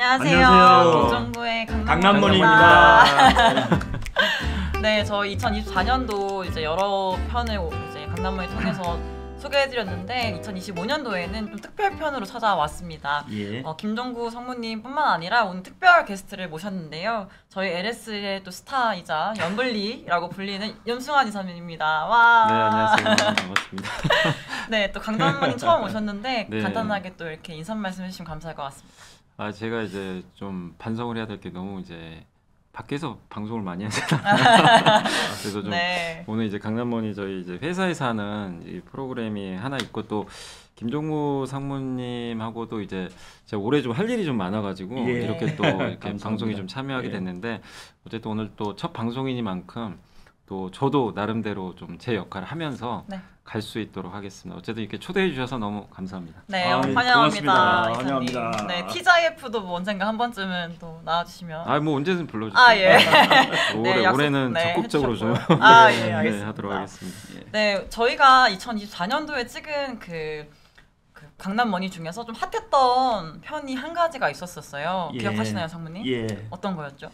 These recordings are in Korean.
안녕하세요. 안녕하세요. 김종구의 강남머니입니다. 네, 저 2024년도 이제 여러 편을 이제 강남머니 통해서 소개해드렸는데 2025년도에는 좀 특별 편으로 찾아왔습니다. 예. 김종구 성무님뿐만 아니라 오늘 특별 게스트를 모셨는데요. 저희 LS의 또 스타이자 연블리라고 불리는 염승환 이사님입니다. 와. 네, 안녕하세요. 반갑습니다. 네, 또 강남머니 처음 오셨는데 네. 간단하게 또 이렇게 인사 말씀 해주시면 감사할 것 같습니다. 제가 이제 좀 반성을 해야 될 게 너무 이제 밖에서 방송을 많이 하잖아요. 그래서 좀 네. 오늘 이제 강남머니 저희 이제 회사에서 하는 이 프로그램이 하나 있고 또 김종구 상무님하고도 이제 제가 올해 좀 할 일이 좀 많아가지고 예. 이렇게 또 이렇게 감사합니다. 방송에 좀 참여하게 예. 됐는데 어쨌든 오늘 또 첫 방송이니만큼 또 저도 나름대로 좀 제 역할을 하면서 네. 갈 수 있도록 하겠습니다. 어쨌든 이렇게 초대해 주셔서 너무 감사합니다. 네, 네, 환영합니다. 고맙습니다. 이사님. 환영합니다. 네, TJF도 뭐 언젠가 한 번쯤은 또 나와주시면. 뭐 언제든 불러주세요. 아, 예. 네, 약속, 올해는 네, 적극적으로 좀 해주셨고요. 아, 예, 네, 알겠습니다. 하도록 하겠습니다. 예. 네, 저희가 2024년도에 찍은 그 강남머니 중에서 좀 핫했던 편이 한 가지가 있었어요. 예. 기억하시나요, 상무님? 예. 어떤 거였죠?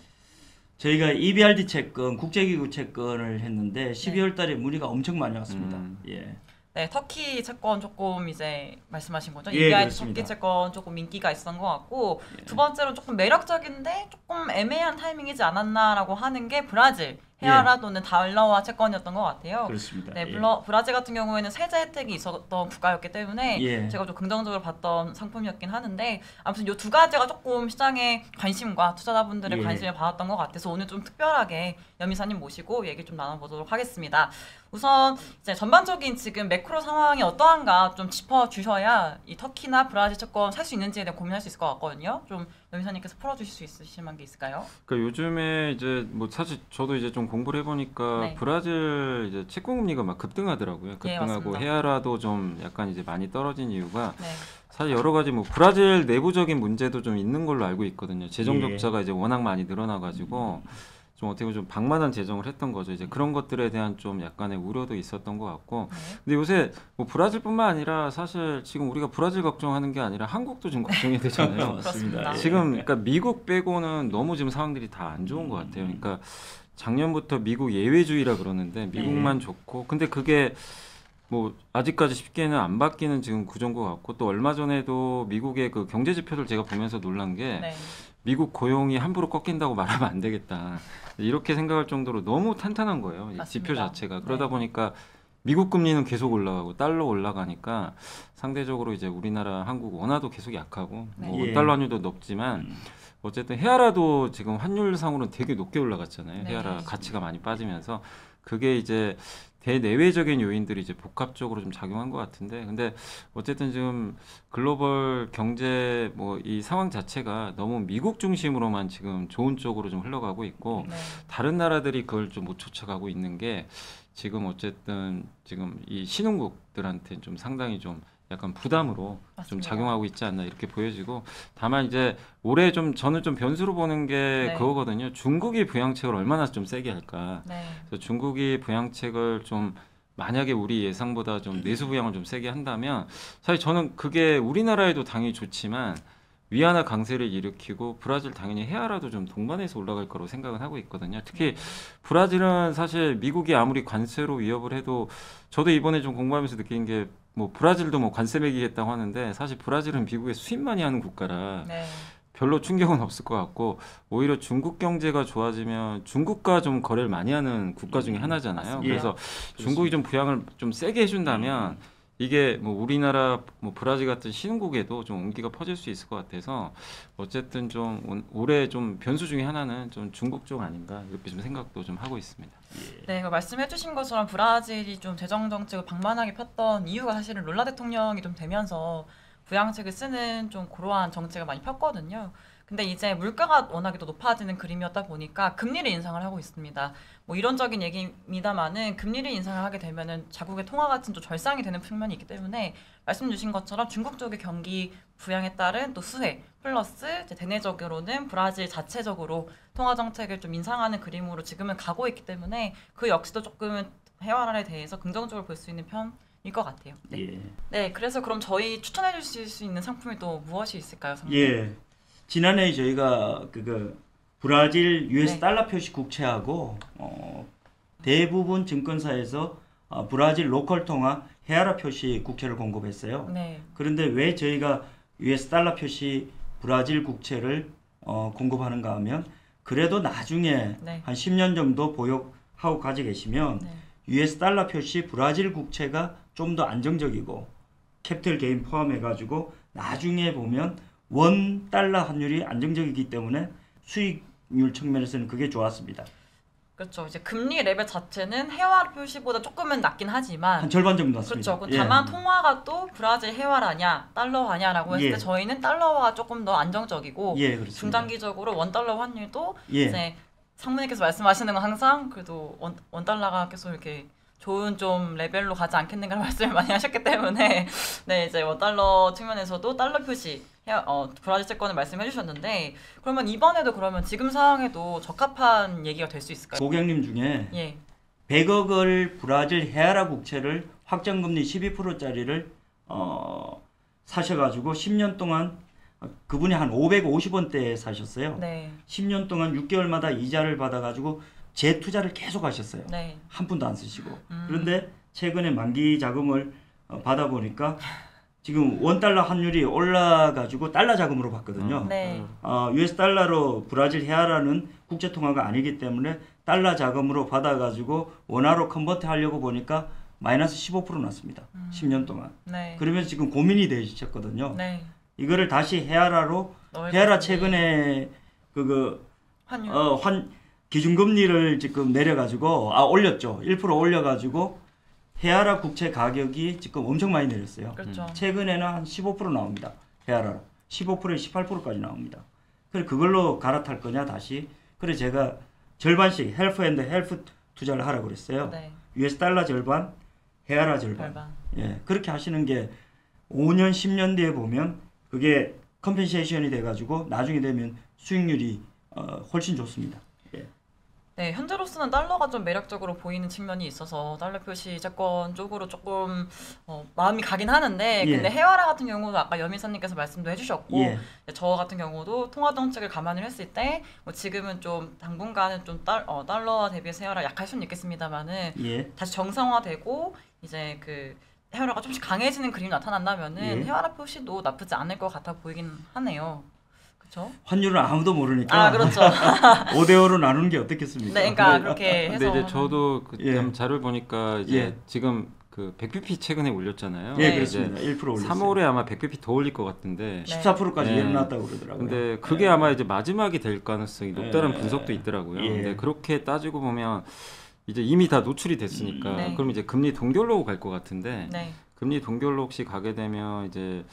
저희가 EBRD 채권, 국제기구 채권을 했는데 12월 달에 문의가 엄청 많이 왔습니다. 예. 네, 터키 채권 조금 이제 말씀하신 거죠? 예, EBRD 그렇습니다. 터키 채권 조금 인기가 있었던 것 같고 예. 두 번째로 조금 매력적인데 조금 애매한 타이밍이지 않았나라고 하는 게 브라질 헤아라 또는 달러화 채권이었던 것 같아요. 그렇습니다. 네, 예. 브라질 같은 경우에는 세제 혜택이 있었던 국가였기 때문에 예. 제가 좀 긍정적으로 봤던 상품이었긴 하는데 아무튼 이 두 가지가 조금 시장의 관심과 투자자분들의 예. 관심을 받았던 것 같아서 오늘 좀 특별하게 염이사님 모시고 얘기 좀 나눠보도록 하겠습니다. 우선 이제 전반적인 지금 매크로 상황이 어떠한가 좀 짚어주셔야 이 터키나 브라질 채권 살 수 있는지에 대해 고민할 수 있을 것 같거든요. 좀 염이사님께서 풀어주실 수 있으실 만한 게 있을까요? 그러니까 요즘에 이제 뭐 사실 저도 이제 좀 공부를 해보니까 네. 브라질 이제 채권 금리가 막 급등하더라고요. 예, 급등하고 맞습니다. 헤아라도 좀 약간 이제 많이 떨어진 이유가 네. 사실 여러 가지 뭐 브라질 내부적인 문제도 좀 있는 걸로 알고 있거든요. 재정 예. 적자가 이제 워낙 많이 늘어나가지고 좀 어떻게 보면 좀 방만한 재정을 했던 거죠. 이제 그런 것들에 대한 좀 약간의 우려도 있었던 것 같고. 네. 근데 요새 뭐 브라질뿐만 아니라 사실 지금 우리가 브라질 걱정하는 게 아니라 한국도 지금 걱정이 되잖아요. 그렇습니다. 예. 지금 그러니까 미국 빼고는 너무 지금 상황들이 다 안 좋은 것 같아요. 그러니까 작년부터 미국 예외주의라 그러는데 미국만 좋고 근데 그게 뭐 아직까지 쉽게는 안 바뀌는 지금 구조인 것 같고 또 얼마 전에도 미국의 그 경제 지표들 제가 보면서 놀란 게 네. 미국 고용이 함부로 꺾인다고 말하면 안 되겠다 이렇게 생각할 정도로 너무 탄탄한 거예요. 이 지표 맞습니다. 자체가 그러다 네. 보니까 미국 금리는 계속 올라가고 달러 올라가니까 상대적으로 이제 우리나라 한국 원화도 계속 약하고 네. 뭐 예. 달러 환율도 높지만 어쨌든 헤아라도 지금 환율상으로는 되게 높게 올라갔잖아요. 네. 헤아라 가치가 많이 빠지면서 그게 이제 대내외적인 요인들이 이제 복합적으로 좀 작용한 것 같은데 근데 어쨌든 지금 글로벌 경제 뭐 이 상황 자체가 너무 미국 중심으로만 지금 좋은 쪽으로 좀 흘러가고 있고 네. 다른 나라들이 그걸 좀 못 쫓아가고 있는 게 지금 어쨌든 지금 이 신흥국들한테 좀 상당히 좀 약간 부담으로 좀 맞습니다. 작용하고 있지 않나 이렇게 보여지고 다만 이제 올해 좀 저는 좀 변수로 보는 게 네. 그거거든요. 중국이 부양책을 얼마나 좀 세게 할까. 네. 그래서 중국이 부양책을 좀 만약에 우리 예상보다 좀 내수 부양을 좀 세게 한다면 사실 저는 그게 우리나라에도 당연히 좋지만 위안화 강세를 일으키고 브라질 당연히 헤아라도 좀 동반해서 올라갈 거라고 생각은 하고 있거든요. 특히 브라질은 사실 미국이 아무리 관세로 위협을 해도 저도 이번에 좀 공부하면서 느낀 게 뭐 브라질도 뭐 관세 매기겠다고 하는데 사실 브라질은 미국에 수입 많이 하는 국가라 네. 별로 충격은 없을 것 같고 오히려 중국 경제가 좋아지면 중국과 좀 거래를 많이 하는 국가 중에 하나잖아요. 맞습니다. 그래서 중국이 좀 부양을 좀 세게 해준다면 이게 뭐 우리나라 뭐 브라질 같은 신흥국에도 좀 온기가 퍼질 수 있을 것 같아서 어쨌든 좀 올해 좀 변수 중에 하나는 좀 중국 쪽 아닌가 이렇게 좀 생각도 좀 하고 있습니다. 네, 그 말씀해주신 것처럼 브라질이 좀 재정 정책을 방만하게 폈던 이유가 사실은 룰라 대통령이 좀 되면서 부양책을 쓰는 좀 그러한 정책을 많이 폈거든요. 근데 이제 물가가 워낙에 또 높아지는 그림이었다 보니까 금리를 인상을 하고 있습니다. 뭐 이론적인 얘기입니다만은 금리를 인상을 하게 되면은 자국의 통화 가치는 좀 절상이 되는 측면이 있기 때문에 말씀 주신 것처럼 중국 쪽의 경기 부양에 따른 또 수혜 플러스 이제 대내적으로는 브라질 자체적으로 통화 정책을 좀 인상하는 그림으로 지금은 가고 있기 때문에 그 역시도 조금은 헤아라에 대해서 긍정적으로 볼 수 있는 편일 것 같아요. 네. 예. 네, 그래서 그럼 저희 추천해 주실 수 있는 상품이 또 무엇이 있을까요, 선생님? 예. 지난해 저희가 그 브라질 US 네. 달러 표시 국채하고 대부분 증권사에서 브라질 로컬 통화 헤아라 표시 국채를 공급했어요. 네. 그런데 왜 저희가 US 달러 표시 브라질 국채를 공급하는가 하면 그래도 나중에 네. 한 10년 정도 보유하고 가지고 계시면 네. US 달러 표시 브라질 국채가 좀 더 안정적이고 캐피털 게인 포함해 가지고 나중에 보면 원 달러 환율이 안정적이기 때문에 수익률 측면에서는 그게 좋았습니다. 그렇죠. 이제 금리 레벨 자체는 해외 표시보다 조금은 낮긴 하지만 한 절반 정도 났습니다. 그렇죠. 다만 통화가 또 브라질 해화라냐 달러화냐라고 했을 예. 때 저희는 달러화가 조금 더 안정적이고 예, 그렇습니다. 중장기적으로 원 달러 환율도 예. 이제 상무님께서 말씀하시는 건 항상 그래도 원 달러가 계속 이렇게 좋은 좀 레벨로 가지 않겠는가 말씀을 많이 하셨기 때문에 네 이제 원 달러 측면에서도 달러 표시 브라질 채권을 말씀해 주셨는데 그러면 이번에도 그러면 지금 상황에도 적합한 얘기가 될 수 있을까요? 고객님 중에 예. 100억을 브라질 헤아라 국채를 확정금리 12%짜리를 사셔가지고 10년 동안 그분이 한 550원대에 사셨어요. 네. 10년 동안 6개월마다 이자를 받아가지고 재투자를 계속 하셨어요. 네. 한 푼도 안 쓰시고. 그런데 최근에 만기 자금을 받아보니까 지금 원 달러 환율이 올라가지고 달러 자금으로 받거든요. 네. US 달러로 브라질 헤아라는 국제 통화가 아니기 때문에 달러 자금으로 받아가지고 원화로 컨버트 하려고 보니까 마이너스 15% 났습니다. 10년 동안. 네. 그러면서 지금 고민이 되셨거든요. 네. 이거를 다시 헤아라로 넣을 헤아라 건지. 최근에 환율. 기준금리를 지금 내려가지고 올렸죠. 1% 올려가지고 헤아라 국채 가격이 지금 엄청 많이 내렸어요. 그렇죠. 최근에는 한 15% 나옵니다. 헤아라 15%에 18%까지 나옵니다. 그래 그걸로 갈아탈 거냐 다시. 그래 제가 절반씩 헬프 앤드 헬프 투자를 하라고 그랬어요. 네. US 달러 절반, 헤아라 절반. 예, 그렇게 하시는 게 5년, 10년 뒤에 보면 그게 컴펜세이션이 돼가지고 나중에 되면 수익률이 훨씬 좋습니다. 예. 네, 현재로서는 달러가 좀 매력적으로 보이는 측면이 있어서 달러 표시 채권 쪽으로 조금 마음이 가긴 하는데 예. 근데 해와라 같은 경우도 아까 여민사님께서 말씀도 해주셨고 예. 저 같은 경우도 통화 정책을 감안을 했을 때 뭐 지금은 좀 당분간은 좀 달러와 대비해서 해와라 약할 수는 있겠습니다만은 예. 다시 정상화되고 이제 그 해와라가 조금씩 강해지는 그림이 나타난다면은 예. 해와라 표시도 나쁘지 않을 것 같아 보이긴 하네요. 그렇죠? 환율은 아무도 모르니까 그렇죠. 5대5로 나누는 게 어떻겠습니까? 네, 그러니까 그렇게 해서 근데 이제 저도 그 예. 자료를 보니까 이제 예. 지금 그 100bp 최근에 올렸잖아요. 예, 네. 그렇습니다. 1% 올렸어요. 3월에 아마 100bp 더 올릴 것 같은데. 14%까지 네. 내려놨다고 그러더라고요. 근데 그게 아마 이제 마지막이 될 가능성이 높다는 분석도 있더라고요. 예. 근데 그렇게 따지고 보면 이제 이미 다 노출이 됐으니까 네. 그럼 이제 금리 동결로 갈 것 같은데 네. 금리 동결로 혹시 가게 되면 이제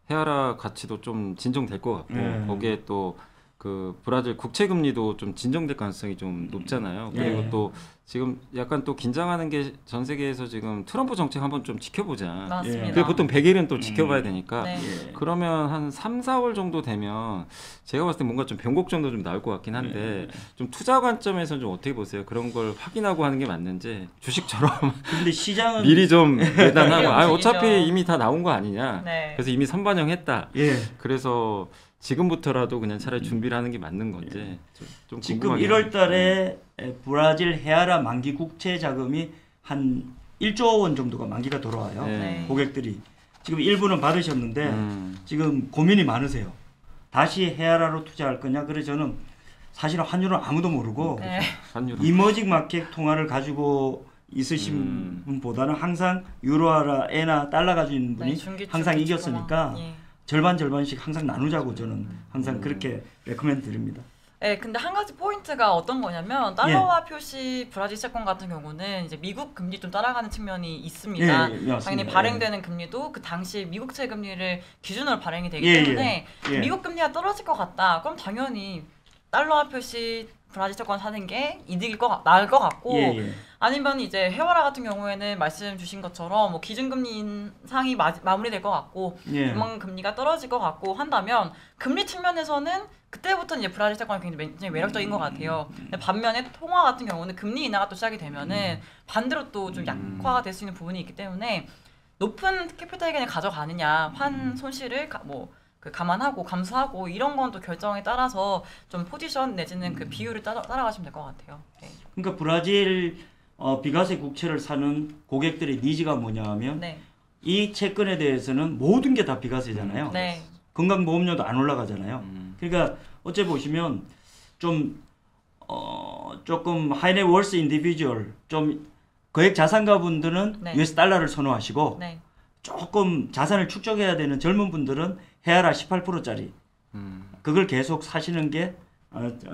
헤아라 가치도 좀 진정될 것 같고 거기에 또 그 브라질 국채 금리도 좀 진정될 가능성이 좀 높잖아요. 그리고 예. 또 지금 약간 또 긴장하는 게 전 세계에서 지금 트럼프 정책 한번 좀 지켜보자. 맞습니다. 그게 보통 100일은 또 지켜봐야 되니까 네. 예. 그러면 한 3, 4월 정도 되면 제가 봤을 때 뭔가 좀 변곡 정도 좀 나올 것 같긴 한데 좀 투자 관점에서는 좀 어떻게 보세요? 그런 걸 확인하고 하는 게 맞는지 주식처럼 근데 시장은 미리 좀 예단하고 움직이죠. 어차피 이미 다 나온 거 아니냐. 네. 그래서 이미 선반영했다. 예. 그래서 지금부터라도 그냥 차라리 준비를 하는 게 맞는 건지 좀 지금 궁금하긴 1월 달에 브라질 헤아라 만기 국채 자금이 한 1조 원 정도가 만기가 돌아와요. 네. 고객들이 지금 일부는 받으셨는데 음. 지금 고민이 많으세요. 다시 헤아라로 투자할 거냐? 그래서 저는 사실은 환율은 아무도 모르고 네. 환율 이머징 마켓 통화를 가지고 있으신 분보다는 항상 유로화나 에나 달러 가지고 있는 분이 네, 중기 항상 중기 이겼으니까 예. 절반씩 항상 나누자고 저는 항상 그렇게 레코멘드 드립니다. 네, 근데 한 가지 포인트가 어떤 거냐면 달러화 표시 브라질 채권 같은 경우는 이제 미국 금리 좀 따라가는 측면이 있습니다. 맞습니다. 당연히 발행되는 금리도 그 당시 미국채 금리를 기준으로 발행이 되기 예, 때문에 예. 미국 금리가 떨어질 것 같다. 그럼 당연히 달러화 표시 브라질 채권 사는 게 나을 것 같고 예. 아니면 이제 해와라 같은 경우에는 말씀 주신 것처럼 뭐 기준금리 인상이 마무리될 것 같고 예. 조만간 금리가 떨어질 것 같고 한다면 금리 측면에서는 그때부터 이제 브라질 채권이 굉장히 매력적인 것 같아요. 근데 반면에 통화 같은 경우는 금리 인하가 또 시작이 되면은 반대로 또 좀 약화가 될 수 있는 부분이 있기 때문에 높은 캐피탈 게인을 가져가느냐 환 손실을 뭐 그 감안하고 감수하고 이런 건 또 결정에 따라서 좀 포지션 내지는 그 비율을 따라가시면 될 것 같아요. 네. 그러니까 브라질 비과세 국채를 사는 고객들의 니즈가 뭐냐 하면 네. 이 채권에 대해서는 모든 게 다 비과세잖아요. 네. 건강보험료도 안 올라가잖아요. 그러니까 어째 보시면 좀 조금 하이넷월스 인디비주얼 좀 거액 자산가 분들은 네. US 달러를 선호하시고 네. 조금 자산을 축적해야 되는 젊은 분들은 헤아라 18%짜리 그걸 계속 사시는 게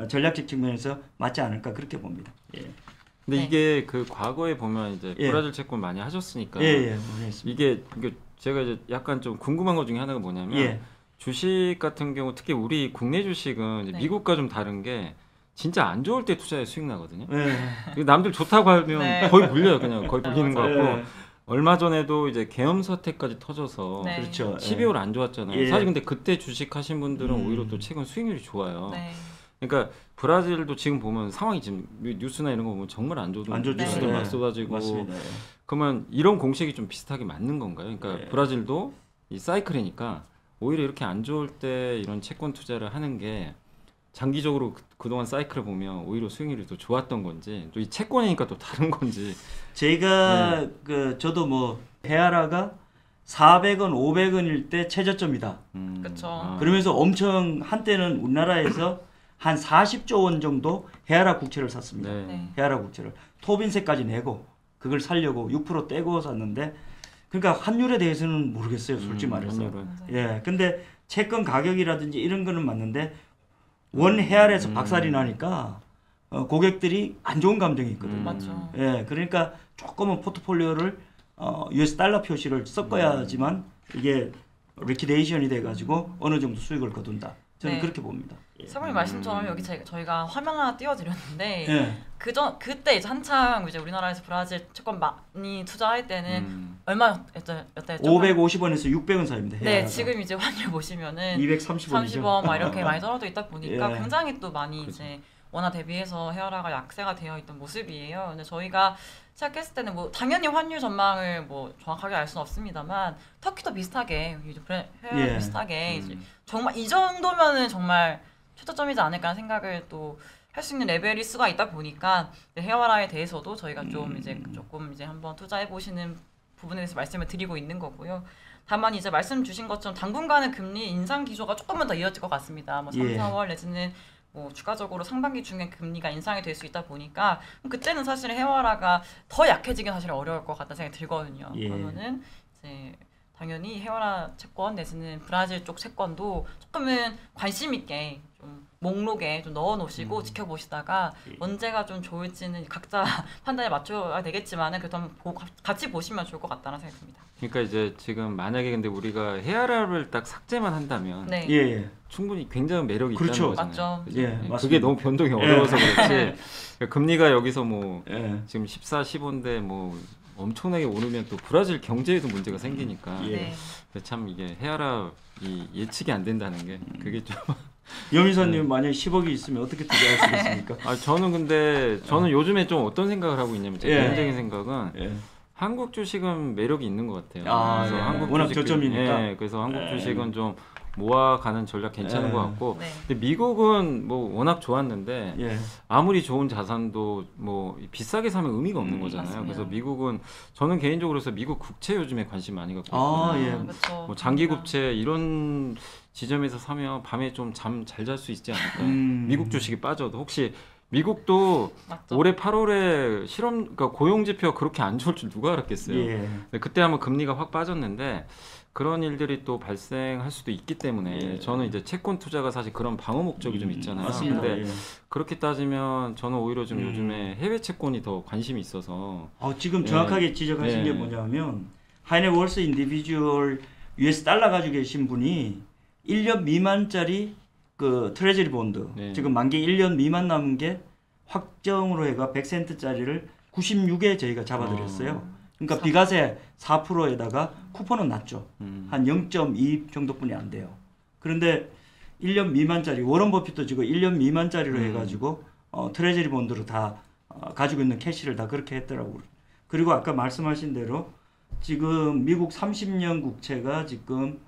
전략적 측면에서 맞지 않을까 그렇게 봅니다. 예. 근데 네. 이게 그 과거에 보면 이제 예. 브라질 채권 많이 하셨으니까 예, 모르겠습니다. 이게 제가 이제 약간 좀 궁금한 것 중에 하나가 뭐냐면 예. 주식 같은 경우 특히 우리 국내 주식은 이제 네. 미국과 좀 다른 게 진짜 안 좋을 때 투자에 수익 나거든요. 예. 남들 좋다고 하면 네. 거의 물려요. 그냥 거의 물리는 것 같고 예. 얼마 전에도 이제 계엄 사태까지 터져서 네. 그렇죠. 12월 안 좋았잖아요. 예. 사실 근데 그때 주식 하신 분들은 음. 오히려 또 최근 수익률이 좋아요. 네. 그러니까 브라질도 지금 보면 상황이 지금 뉴스나 이런 거 보면 정말 안 좋은 안 좋죠. 뉴스들 네. 막 쏟아지고 맞습니다. 그러면 이런 공식이 좀 비슷하게 맞는 건가요? 그러니까 네. 브라질도 이 사이클이니까 오히려 이렇게 안 좋을 때 이런 채권 투자를 하는 게 장기적으로 그동안 사이클을 보면 오히려 수익률이 더 좋았던 건지 또 이 채권이니까 또 다른 건지 제가 그 저도 뭐 헤아라가 400원, 500원일 때 최저점이다. 그쵸. 그러면서 엄청 한때는 우리나라에서 한 40조 원 정도 헤아라 국채를 샀습니다. 네. 네. 헤아라 국채를 토빈세까지 내고 그걸 살려고 6% 떼고 샀는데 그러니까 환율에 대해서는 모르겠어요, 솔직히 말해서. 환율은. 맞아요. 예, 근데 채권 가격이라든지 이런 거는 맞는데 원 헤아라에서 박살이 나니까 고객들이 안 좋은 감정이 있거든요. 맞죠. 예, 그러니까 조금은 포트폴리오를 US 달러 표시를 섞어야지만 이게 리퀴데이션이 돼가지고 어느 정도 수익을 거둔다. 저는 네. 그렇게 봅니다. 예. 사모님 말씀처럼 여기 저희가 화면 하나 띄워드렸는데 예. 그때 이제 한창 이제 우리나라에서 브라질 채권 많이 투자할 때는 얼마였죠? 550원에서 600원 사이입니다. 네, 헤아라가. 지금 이제 환율 보시면은 230원이죠. 30원 막 이렇게 많이 떨어져 있다 보니까 예. 굉장히 또 많이 이제 원화 대비해서 헤아라가 약세가 되어 있던 모습이에요. 근데 저희가 시작했을 때는 뭐 당연히 환율 전망을 뭐 정확하게 알 수는 없습니다만 터키도 비슷하게 헤아라 예. 비슷하게 이제 정말 이 정도면은 정말 최저점이지 않을까 하는 생각을 또 할 수 있는 레벨일 수가 있다 보니까 헤아라에 대해서도 저희가 좀 이제 조금 이제 한번 투자해 보시는 부분에 대해서 말씀을 드리고 있는 거고요. 다만 이제 말씀 주신 것처럼 당분간은 금리 인상 기조가 조금은 더 이어질 것 같습니다. 뭐 3, 예. 4월 내지는 뭐 추가적으로 상반기 중에 금리가 인상이 될 수 있다 보니까 그때는 사실 헤아라가 더 약해지긴 사실 어려울 것 같다는 생각이 들거든요. 예. 그러면은 이제 당연히 헤아라 채권 내지는 브라질 쪽 채권도 조금은 관심 있게 좀 목록에 좀 넣어 놓으시고 지켜보시다가 예. 언제가 좀 좋을지는 각자 판단에 맞춰야 되겠지만은 그래도 한번 같이 보시면 좋을 것 같다는 생각이 듭니다. 그러니까 이제 지금 만약에 근데 우리가 헤아라를 딱 삭제만 한다면 네. 예, 예. 충분히 굉장히 매력이 그렇죠. 있다는 거잖아요. 맞죠. 그죠? 예, 예, 맞습니다. 그게 너무 변동이 어려워서 그렇지. 그러니까 금리가 여기서 뭐 예. 지금 14, 15인데 뭐 엄청나게 오르면 또 브라질 경제에도 문제가 생기니까 예. 네. 참 이게 헤아라 이 예측이 안 된다는 게 그게 좀 여미사님 만약 10억이 있으면 어떻게 투자하시겠습니까? 저는 근데 저는 요즘에 좀 어떤 생각을 하고 있냐면 제 예. 개인적인 생각은 예. 한국 주식은 매력이 있는 것 같아요. 아, 그래서 예. 한국 워낙 주식들- 저점이니까. 예, 그래서 한국 예. 주식은 좀 모아가는 전략 괜찮은 예. 것 같고 네. 근데 미국은 뭐 워낙 좋았는데 예. 아무리 좋은 자산도 뭐 비싸게 사면 의미가 없는 거잖아요. 맞습니다. 그래서 미국은 저는 개인적으로 해서 미국 국채 요즘에 관심 많이 갖고 아, 있거든요. 예. 그렇죠. 뭐 장기 국채 이런 지점에서 사면 밤에 좀 잠 잘 잘 수 있지 않을까요? 미국 주식이 빠져도 혹시 미국도 맞죠. 올해 8월에 그러니까 고용 지표가 그렇게 안 좋을 줄 누가 알았겠어요. 예. 근데 그때 한번 금리가 확 빠졌는데 그런 일들이 또 발생할 수도 있기 때문에 예. 저는 이제 채권 투자가 사실 그런 방어 목적이 좀 있잖아요. 맞습니다. 근데 예. 그렇게 따지면 저는 오히려 좀 요즘에 해외 채권이 더 관심이 있어서 지금 예. 정확하게 지적하신 예. 게 뭐냐면 하이넷월스 인디비주얼 US 달러 가지고 계신 분이 1년 미만짜리 그 트레저리 본드 네. 지금 만기 1년 미만 남은 게 확정으로 해가 100센트짜리를 96에 저희가 잡아드렸어요. 그러니까 비과세 4%에다가 쿠폰은 낮죠. 한 0.2 정도뿐이 안 돼요. 그런데 1년 미만짜리 워런 버핏도 지금 1년 미만짜리로 해가지고 트레저리 본드로 다 가지고 있는 캐시를 다 그렇게 했더라고요. 그리고 아까 말씀하신 대로 지금 미국 30년 국채가 지금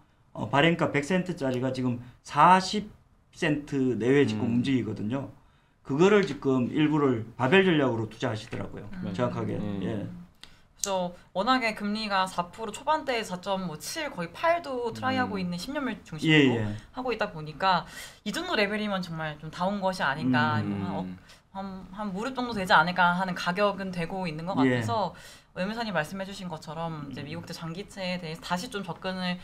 발행가 100센트짜리가 지금 40센트 내외 지금 움직이거든요. 그거를 지금 일부를 바벨 전략으로 투자하시더라고요. 정확하게. 예. 그래서 워낙에 금리가 4% 초반대에 4.7 거의 8도 트라이하고 있는 10년물 중심으로 예. 하고 있다 보니까 이 정도 레벨이면 정말 좀 다운 것이 아닌가 한 무릎 정도 되지 않을까 하는 가격은 되고 있는 것 예. 같아서 연미사님 말씀해주신 것처럼 이제 미국대 장기채에 대해서 다시 좀 접근을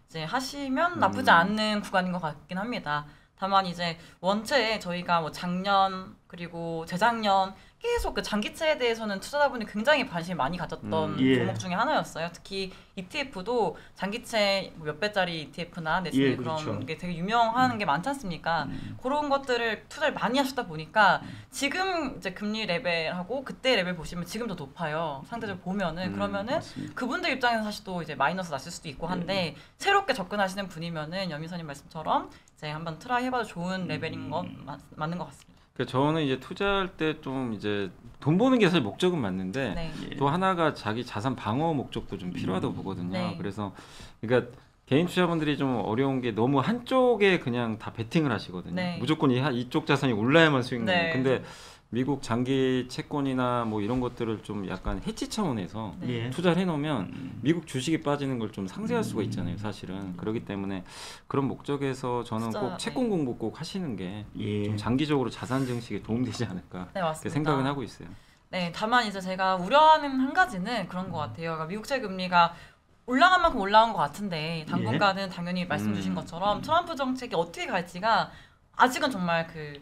이제 하시면 나쁘지 않는 구간인 것 같긴 합니다. 다만 이제 원체 저희가 뭐 작년 그리고 재작년 계속 그 장기채에 대해서는 투자자분이 굉장히 관심이 많이 가졌던 예. 종목 중에 하나였어요. 특히 ETF도 장기채 몇 배짜리 ETF나 내지는 예, 그런 그렇죠. 게 되게 유명한 게 많지 않습니까? 그런 것들을 투자를 많이 하셨다 보니까 지금 이제 금리 레벨하고 그때 레벨 보시면 지금 더 높아요. 상대적으로 보면은 그러면은 맞습니다. 그분들 입장에서 사실 또 이제 마이너스 났을 수도 있고 한데 새롭게 접근하시는 분이면은 연미사님 말씀처럼 이제 한번 트라이 해봐도 좋은 레벨인 것 맞는 것 같습니다. 그러니까 저는 이제 투자할 때 좀 이제 돈 버는 게 사실 목적은 맞는데 네. 또 하나가 자기 자산 방어 목적도 좀 필요하다고 보거든요. 네. 그래서 그러니까 개인 투자분들이 좀 어려운 게 너무 한쪽에 그냥 다 베팅을 하시거든요. 네. 무조건 이쪽 자산이 올라야만 수익 나요. 네. 근데 미국 장기 채권이나 뭐 이런 것들을 좀 약간 해치 차원에서 예. 투자를 해놓으면 미국 주식이 빠지는 걸 좀 상쇄할 수가 있잖아요, 사실은. 그렇기 때문에 그런 목적에서 저는 진짜, 꼭 채권 공부 꼭 하시는 게 좀 예. 장기적으로 자산 증식에 도움되지 않을까 네, 그렇게 맞습니다. 생각은 하고 있어요. 네, 다만 이제 제가 우려하는 한 가지는 그런 것 같아요. 그러니까 미국채 금리가 올라간 만큼 올라간 것 같은데 당분간은 당연히 말씀 주신 것처럼 트럼프 정책이 어떻게 갈지가 아직은 정말 그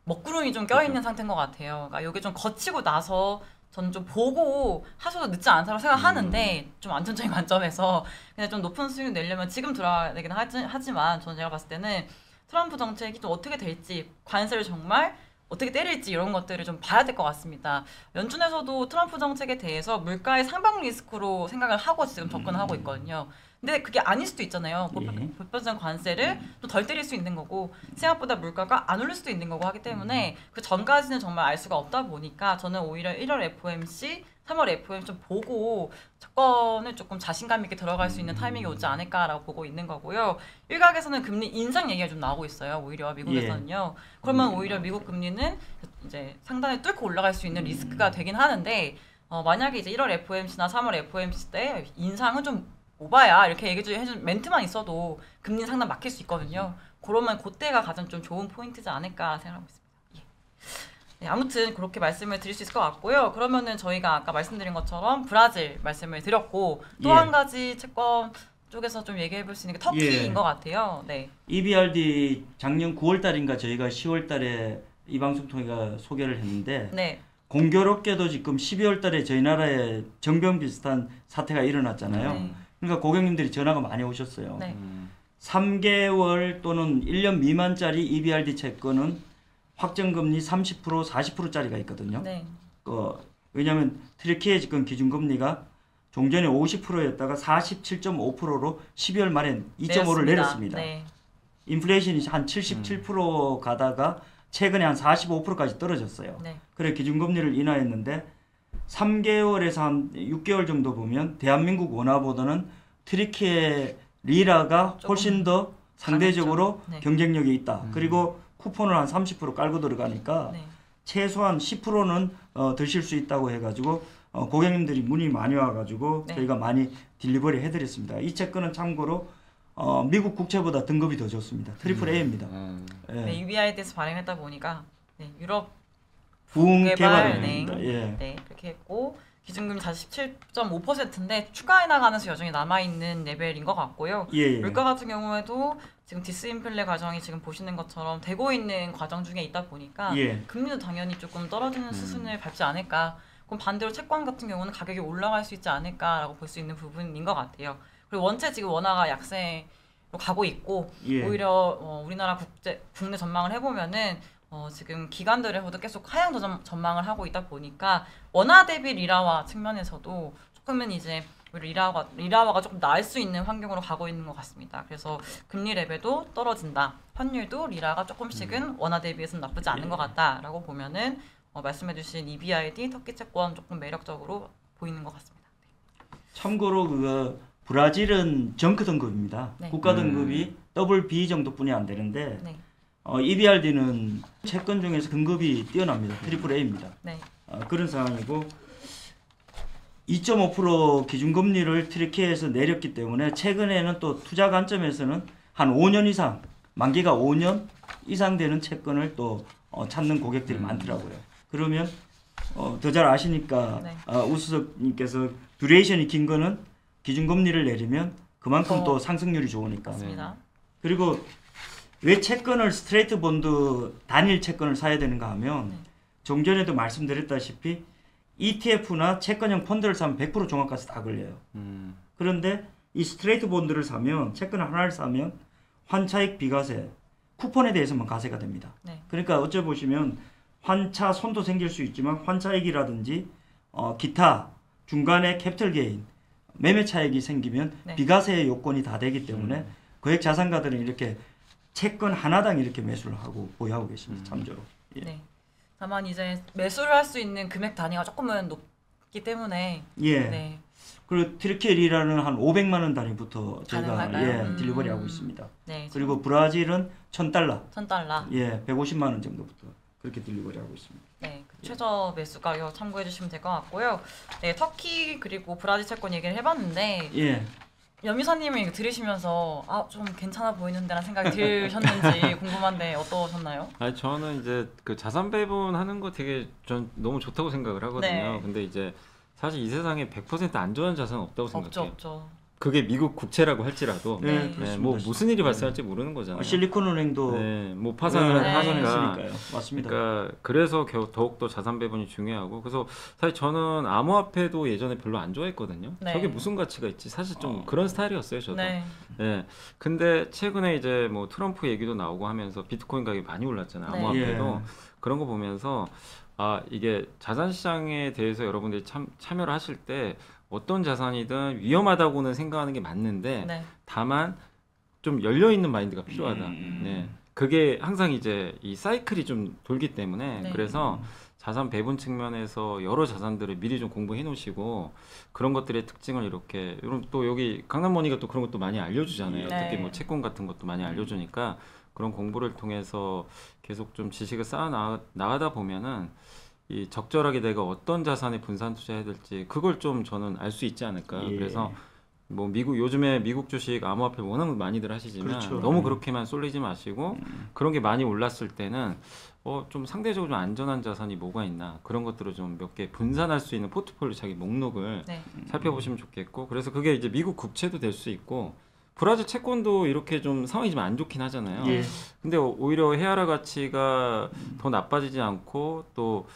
먹구름이 좀 껴있는 상태인 것 같아요. 그러니까 이게 좀 거치고 나서 저는 좀 보고 하셔도 늦지 않다고 생각하는데 좀 안전적인 관점에서 근데 좀 높은 수익을 내려면 지금 들어야 되긴 하지만 저는 제가 봤을 때는 트럼프 정책이 좀 어떻게 될지 관세를 정말 어떻게 때릴지 이런 것들을 좀 봐야 될 것 같습니다. 연준에서도 트럼프 정책에 대해서 물가의 상방 리스크로 생각을 하고 지금 접근을 하고 있거든요. 근데 그게 아닐 수도 있잖아요. 예. 보편적 관세를 또 덜 때릴 수 있는 거고 생각보다 물가가 안 오를 수도 있는 거고 하기 때문에 그 전까지는 정말 알 수가 없다 보니까 저는 오히려 1월 FOMC, 3월 FOMC 좀 보고 채권을 조금 자신감 있게 들어갈 수 있는 타이밍이 오지 않을까라고 보고 있는 거고요. 일각에서는 금리 인상 얘기가 좀 나오고 있어요. 오히려 미국에서는요. 그러면 오히려 미국 금리는 이제 상단에 뚫고 올라갈 수 있는 리스크가 되긴 하는데 만약에 이제 1월 FOMC나 3월 FOMC 때 인상은 좀 오바야 이렇게 해준 멘트만 있어도 금리 상단 막힐 수 있거든요. 그러면 그때가 가장 좀 좋은 포인트지 않을까 생각하고 있습니다. 예. 네, 아무튼 그렇게 말씀을 드릴 수 있을 것 같고요. 그러면은 저희가 아까 말씀드린 것처럼 브라질 말씀을 드렸고 또 예. 한 가지 채권 쪽에서 좀 얘기해 볼 수 있는 게 터키인 예. 것 같아요. 네. EBRD 작년 9월 달인가 저희가 10월 달에 이 방송 통해가 소개를 했는데 네. 공교롭게도 지금 12월 달에 저희 나라에 정병 비슷한 사태가 일어났잖아요. 네. 그러니까 고객님들이 전화가 많이 오셨어요. 네. 3개월 또는 1년 미만짜리 EBRD 채권은 확정금리 30%, 40%짜리가 있거든요. 네. 왜냐하면 트리키의 지금 기준금리가 종전에 50%였다가 47.5%로 12월 말에 2.5를 내렸습니다. 네. 인플레이션이 한 77% 가다가 최근에 한 45%까지 떨어졌어요. 네. 그래 기준금리를 인하했는데 3개월에서 한 6개월 정도 보면 대한민국 원화보다는 트리키의 리라가 훨씬 더 상대적으로 네. 경쟁력이 있다. 그리고 쿠폰을 한 30% 깔고 들어가니까 네. 최소한 10%는 드실 수 있다고 해가지고 고객님들이 문의 많이 와가지고 네. 저희가 많이 딜리버리 해드렸습니다. 이 채권은 참고로 미국 국채보다 등급이 더 좋습니다. 트리플 A입니다. 네. UBID에서 발행했다 보니까 네. 유럽 부흥 개발은행 개발입니다. 예. 네, 그렇게 했고 기준금리 47.5%인데 추가해 나가면서 여전히 남아있는 레벨인 것 같고요. 예. 물가 같은 경우에도 지금 디스인플레 과정이 지금 보시는 것처럼 되고 있는 과정 중에 있다 보니까 예. 금리도 당연히 조금 떨어지는 수순을 밟지 않을까. 그럼 반대로 채권 같은 경우는 가격이 올라갈 수 있지 않을까라고 볼 수 있는 부분인 것 같아요. 그리고 원체 지금 원화가 약세로 가고 있고 예. 오히려 우리나라 국내 전망을 해보면은 지금 기관들에서도 계속 하향 전망을 하고 있다 보니까 원화 대비 리라화 측면에서도 조금은 이제 리라화가 조금 나을 수 있는 환경으로 가고 있는 것 같습니다. 그래서 금리 레벨도 떨어진다. 환율도 리라가 조금씩은 원화 대비해서는 나쁘지 않은 것 같다라고 보면은 말씀해주신 EBRD 터키 채권 조금 매력적으로 보이는 것 같습니다. 참고로 브라질은 정크 등급입니다. 네. 국가 등급이 BB 정도뿐이 안 되는데 네. EBRD는 채권 중에서 등급이 뛰어납니다. 트리플 A입니다. 네. 그런 상황이고 2.5% 기준금리를 트리케에서 내렸기 때문에 최근에는 또 투자 관점에서는 한 5년 이상, 만기가 5년 이상 되는 채권을 또 찾는 고객들이 많더라고요. 그러면 더 잘 아시니까 네. 우수석님께서 듀레이션이 긴 거는 기준금리를 내리면 그만큼 또 상승률이 좋으니까. 맞습니다. 그리고 왜 채권을 스트레이트 본드 단일 채권을 사야 되는가 하면 네. 좀 전에도 말씀드렸다시피 ETF나 채권형 펀드를 사면 100% 종합가세 다 걸려요. 그런데 이 스트레이트 본드를 사면 채권 하나를 사면 환차익 비과세 쿠폰에 대해서만 가세가 됩니다. 네. 그러니까 어째 보시면 환차 손도 생길 수 있지만 환차익이라든지 기타 중간에 캐피털 게인 매매 차익이 생기면 네. 비과세 요건이 다 되기 때문에 거액 자산가들은 이렇게 채권 하나당 이렇게 매수를 하고 보유하고 계십니다. 참조로. 예. 네. 다만 이제 매수를 할 수 있는 금액 단위가 조금은 높기 때문에 예. 네. 그리고 트리케리라는 한 500만 원 단위부터 저희가 가능할까요? 딜리버리 하고 있습니다. 네. 그리고 브라질은 1,000달러, 1,000달러. 예, 150만 원 정도부터 그렇게 딜리버리 하고 있습니다. 네, 그 최저 매수 가격 참고해 주시면 될 것 같고요. 네, 터키 그리고 브라질 채권 얘기를 해봤는데 예. 연미사님이 이거 들으시면서 좀 괜찮아 보이는데라는 생각이 드셨는지 궁금한데 어떠셨나요? 아니 저는 이제 그 자산 배분하는 거 되게 전 너무 좋다고 생각을 하거든요. 네. 근데 이제 사실 이 세상에 100% 안전한 자산은 없다고 없죠, 생각해요. 없죠. 그게 미국 국채라고 할지라도 네. 그렇습니다. 네, 뭐 무슨 일이 발생할지 모르는 거잖아요. 실리콘은행도 네, 뭐 파산을 네. 하니까. 하니까요. 맞습니다. 그러니까 그래서 더욱더 자산 배분이 중요하고 그래서 사실 저는 암호화폐도 예전에 별로 안 좋아했거든요. 네. 저게 무슨 가치가 있지? 사실 좀 그런 스타일이었어요, 저도. 네, 네. 근데 최근에 이제 뭐 트럼프 얘기도 나오고 하면서 비트코인 가격이 많이 올랐잖아요. 네. 암호화폐도. 예. 그런 거 보면서 이게 자산 시장에 대해서 여러분들이 참여를 하실 때 어떤 자산이든 위험하다고는 생각하는 게 맞는데 네, 다만 좀 열려 있는 마인드가 필요하다. 네. 그게 항상 이제 이 사이클이 좀 돌기 때문에 네. 그래서 자산 배분 측면에서 여러 자산들을 미리 좀 공부해 놓으시고 그런 것들의 특징을 이렇게 또 여기 강남머니가 또 그런 것도 많이 알려주잖아요. 네. 특히 뭐 채권 같은 것도 많이 알려주니까 그런 공부를 통해서 계속 좀 지식을 쌓아 나가다 보면은 이 적절하게 내가 어떤 자산에 분산 투자해야 될지 그걸 좀 저는 알 수 있지 않을까. 예. 그래서 뭐 요즘에 미국 주식 암호화폐 워낙 많이들 하시지만 그렇죠. 너무 그렇게만 쏠리지 마시고 그런 게 많이 올랐을 때는 좀 상대적으로 좀 안전한 자산이 뭐가 있나 그런 것들을 좀 몇 개 분산할 수 있는 포트폴리오 자기 목록을 네, 살펴보시면 좋겠고 그래서 그게 이제 미국 국채도 될 수 있고 브라질 채권도 이렇게 좀 상황이 좀 안 좋긴 하잖아요. 예. 근데 오히려 헤아라 가치가 더 나빠지지 않고 또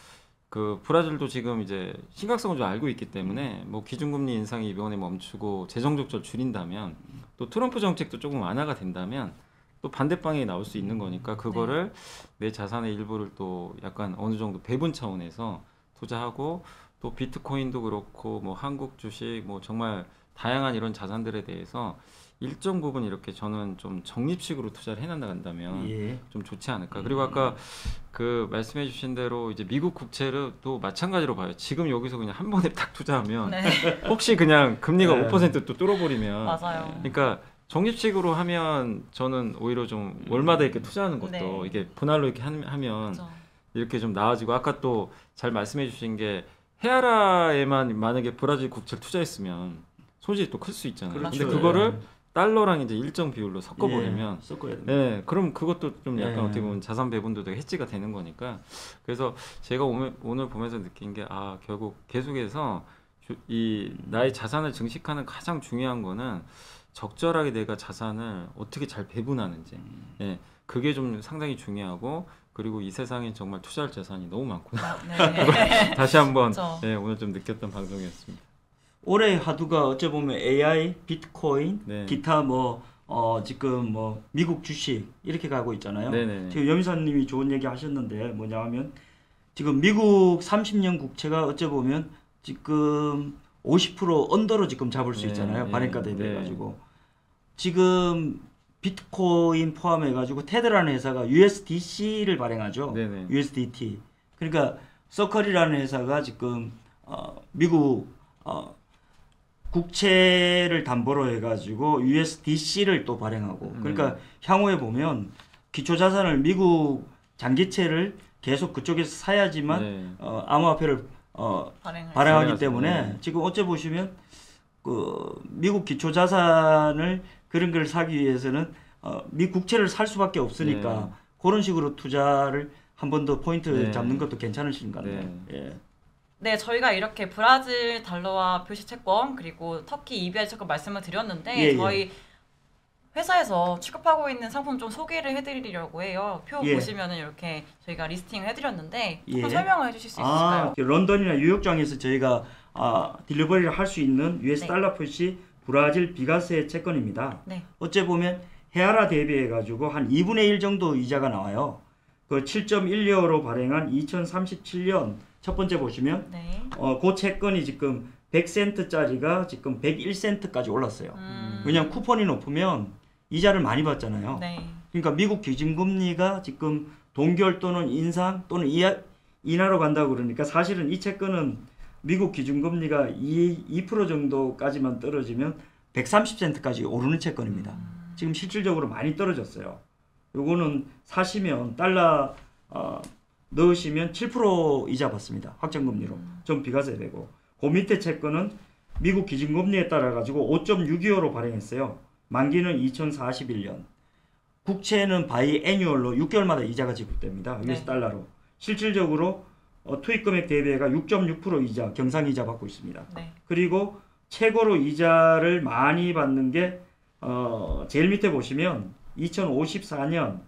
그 브라질도 지금 이제 심각성을 좀 알고 있기 때문에 뭐 기준금리 인상이 이번에 멈추고 재정 적자를 줄인다면 또 트럼프 정책도 조금 완화가 된다면 또 반대방향이 나올 수 있는 거니까 그거를 내 자산의 일부를 또 약간 어느 정도 배분 차원에서 투자하고 또 비트코인도 그렇고 뭐 한국 주식 뭐 정말 다양한 이런 자산들에 대해서 일정 부분 이렇게 저는 좀 적립식으로 투자를 해나간다면 예. 좀 좋지 않을까. 그리고 아까 그 말씀해주신 대로 이제 미국 국채를 또 마찬가지로 봐요. 지금 여기서 그냥 한 번에 딱 투자하면 네, 혹시 그냥 금리가 네. 5%또 뚫어버리면 맞아요. 그러니까 적립식으로 하면 저는 오히려 좀 월마다 이렇게 투자하는 것도 네. 이게 분할로 이렇게 하면 그렇죠. 이렇게 좀 나아지고 아까 또 잘 말씀해주신 게 헤아라에만 만약에 브라질 국채를 투자했으면 손실이 또 클 수 있잖아요. 그렇죠. 근데 그거를 달러랑 이제 일정 비율로 섞어버리면 예, 섞어야 됩니다. 네, 그럼 그것도 좀 약간 네. 어떻게 보면 자산 배분도 되게 해지가 되는 거니까 그래서 제가 오늘 보면서 느낀 게 결국 계속해서 이 나의 자산을 증식하는 가장 중요한 거는 적절하게 내가 자산을 어떻게 잘 배분하는지 예, 그게 좀 상당히 중요하고 그리고 이 세상에 정말 투자할 자산이 너무 많구나 네, 다시 한번 그렇죠. 예, 오늘 좀 느꼈던 방송이었습니다. 올해 화두가 어째 보면 AI, 비트코인, 네. 기타 지금 미국 주식 이렇게 가고 있잖아요. 네네네. 지금 여미사님이 좋은 얘기 하셨는데 뭐냐하면 지금 미국 30년 국채가 어째 보면 지금 50% 언더로 지금 잡을 수 네, 있잖아요. 네, 발행가 대비 네. 해가지고 지금 비트코인 포함해가지고 테드라는 회사가 USDC를 발행하죠. 네네. USDT. 그러니까 서클이라는 회사가 지금 미국 국채를 담보로 해가지고 USDC를 또 발행하고 그러니까 향후에 보면 기초자산을 미국 장기채를 계속 그쪽에서 사야지만 네. 암호화폐를 발행을 발행하기 발행하죠. 때문에 네. 지금 어째 보시면 그 미국 기초자산을 그런 걸 사기 위해서는 미 국채를 살 수밖에 없으니까 네. 그런 식으로 투자를 한 번 더 포인트 네. 잡는 것도 괜찮으신 것 같네요. 네. 예. 네, 저희가 이렇게 브라질 달러화 표시 채권 그리고 터키 EBI 채권 말씀을 드렸는데 예, 예. 저희 회사에서 취급하고 있는 상품 좀 소개를 해드리려고 해요. 표 예. 보시면은 이렇게 저희가 리스팅을 해드렸는데 조금 예. 설명을 해주실 수 있을까요? 런던이나 뉴욕장에서 저희가 딜리버리를 할 수 있는 US 네. 달러 표시 브라질 비과세 채권입니다. 네. 어째 보면 헤아라 대비해 가지고 한 2분의 1 정도 이자가 나와요. 그 7.12호로 발행한 2037년 첫 번째 보시면 네. 그 채권이 지금 100센트짜리가 지금 101센트까지 올랐어요. 왜냐하면 쿠폰이 높으면 이자를 많이 받잖아요. 네. 그러니까 미국 기준금리가 지금 동결 또는 인상 또는 인하로 간다고 그러니까 사실은 이 채권은 미국 기준금리가 2% 정도까지만 떨어지면 130센트까지 오르는 채권입니다. 지금 실질적으로 많이 떨어졌어요. 요거는 사시면 달러 넣으시면 7% 이자 받습니다. 확정금리로. 좀 비과세 되고. 그 밑에 채권은 미국 기준금리에 따라 가지고 5.62호로 발행했어요. 만기는 2041년. 국채는 바이 애뉴얼로 6개월마다 이자가 지급됩니다. US 네. 달러로. 실질적으로 투입 금액 대비해가 6.6% 이자, 경상 이자 받고 있습니다. 네. 그리고 최고로 이자를 많이 받는 게 제일 밑에 보시면 2054년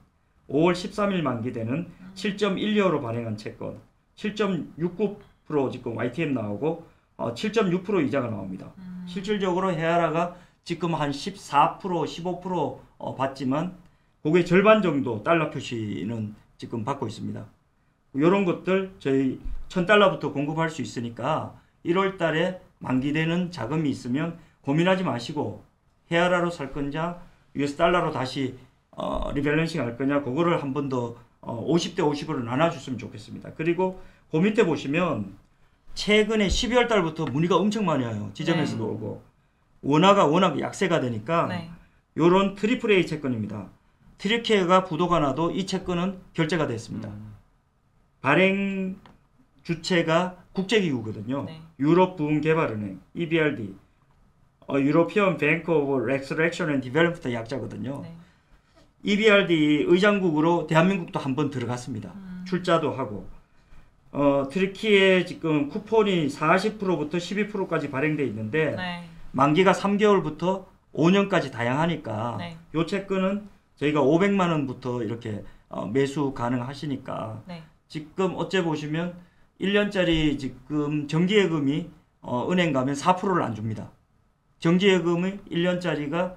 5월 13일 만기되는 7.12호로 발행한 채권 7.69% 지금 YTM 나오고 7.6% 이자가 나옵니다. 실질적으로 헤아라가 지금 한 14% 15% 받지만 그게 절반 정도 달러 표시는 지금 받고 있습니다. 이런 것들 저희 1000달러부터 공급할 수 있으니까 1월 달에 만기되는 자금이 있으면 고민하지 마시고 헤아라로 살 건자 US 달러로 다시 리밸런싱 할 거냐 그거를 한 번 더 50대 50으로 나눠줬으면 좋겠습니다. 그리고 그 밑에 보시면 최근에 12월 달부터 문의가 엄청 많이 와요. 지점에서도 네. 오고 원화가 워낙 약세가 되니까 네. 요런 트리플 A 채권입니다. 트리케가 부도가 나도 이 채권은 결제가 됐습니다. 발행 주체가 국제기구거든요. 네. 유럽 부흥개발은행 EBRD, 유로피언 뱅크 오브 렉스렉션 앤 디벨롭먼트 약자거든요. 네. EBRD 의장국으로 대한민국도 한번 들어갔습니다. 출자도 하고 트리키에 지금 쿠폰이 40%부터 12%까지 발행돼 있는데 네. 만기가 3개월부터 5년까지 다양하니까 네. 요 채권은 저희가 500만 원부터 이렇게 매수 가능하시니까 네. 지금 어째 보시면 1년짜리 지금 정기예금이 은행 가면 4%를 안 줍니다. 정기예금이 1년짜리가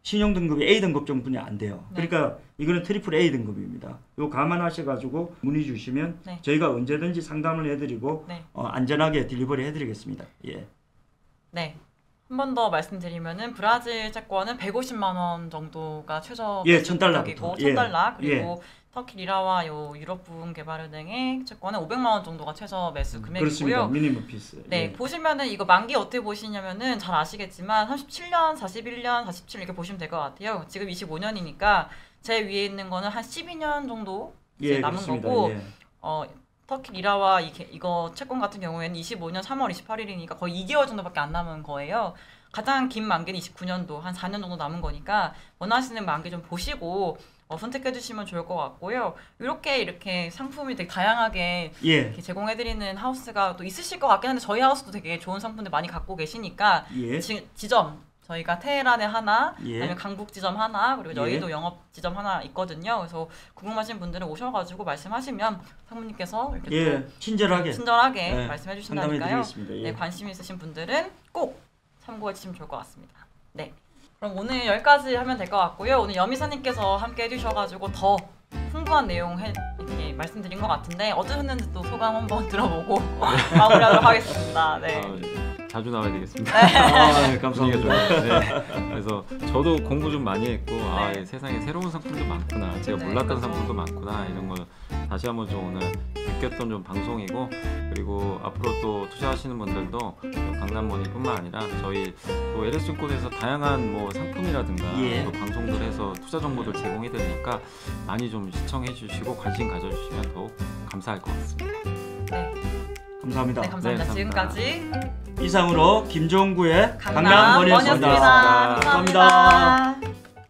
신용등급이 A등급 정도는 안 돼요. 네. 그러니까 이거는 트리플 A등급입니다. 요 감안하셔가지고 문의 주시면 네. 저희가 언제든지 상담을 해드리고 네. 안전하게 딜리버리 해드리겠습니다. 예. 네. 한 번 더 말씀드리면은 브라질 채권은 150만 원 정도가 최저 예, 매수 1000달러부터. 가격이고 예. 1000달러 그리고 터키 리라와 요 유럽 부흥 개발은행의 채권은 500만 원 정도가 최저 매수 그렇습니다. 금액이고요. 미니멈 피스. 네, 예. 보시면은 이거 만기 어떻게 보시냐면은 잘 아시겠지만 37년, 41년, 47 이렇게 보시면 될 것 같아요. 지금 25년이니까 제 위에 있는 거는 한 12년 정도 이제 예, 남은 그렇습니다. 거고 예. 터키 리라와 이거 채권 같은 경우에는 25년 3월 28일이니까 거의 2개월 정도밖에 안 남은 거예요. 가장 긴 만기는 29년도 한 4년 정도 남은 거니까 원하시는 만기 좀 보시고 선택해 주시면 좋을 것 같고요. 이렇게 상품이 되게 다양하게 예. 이렇게 제공해드리는 하우스가 또 있으실 것 같긴 한데 저희 하우스도 되게 좋은 상품들 많이 갖고 계시니까 예. 지점 저희가 테헤란에 하나, 예. 그다음에 강북 지점 하나, 그리고 예. 여의도 영업 지점 하나 있거든요. 그래서 궁금하신 분들은 오셔가지고 말씀하시면 사모님께서 이렇게 예. 또 친절하게 친절하게 예. 말씀해 상담해 주신다니까요. 드리겠습니다. 예. 네, 관심 있으신 분들은 꼭 참고해 주시면 좋을 것 같습니다. 네. 그럼 오늘 여기까지 하면 될 것 같고요. 오늘 여미사님께서 함께 해주셔가지고 더 풍부한 내용 이렇게 말씀드린 것 같은데 어떠셨는지 또 소감 한번 들어보고 마무리하도록 하겠습니다. 네. 네. 자주 나와야 되겠습니다. 아, 감사합니다. 분위기가 좋아요. 네. 그래서 저도 공부 좀 많이 했고 아, 네. 세상에 새로운 상품도 많구나. 제가 네, 몰랐던 그렇죠. 상품도 많구나. 이런 걸 다시 한번 좀 오늘 느꼈던 좀 방송이고 그리고 앞으로 또 투자하시는 분들도 강남머니뿐만 아니라 저희 또 LS증권에서 다양한 뭐 상품이라든가 예. 또 방송들 해서 투자 정보들 제공해 드리니까 많이 좀 시청해 주시고 관심 가져주시면 더욱 감사할 것 같습니다. 네, 감사합니다. 네 감사합니다. 네, 지금까지 이상으로 김종구의 강남 강남머니였습니다. 머니였습니다. 감사합니다. 감사합니다.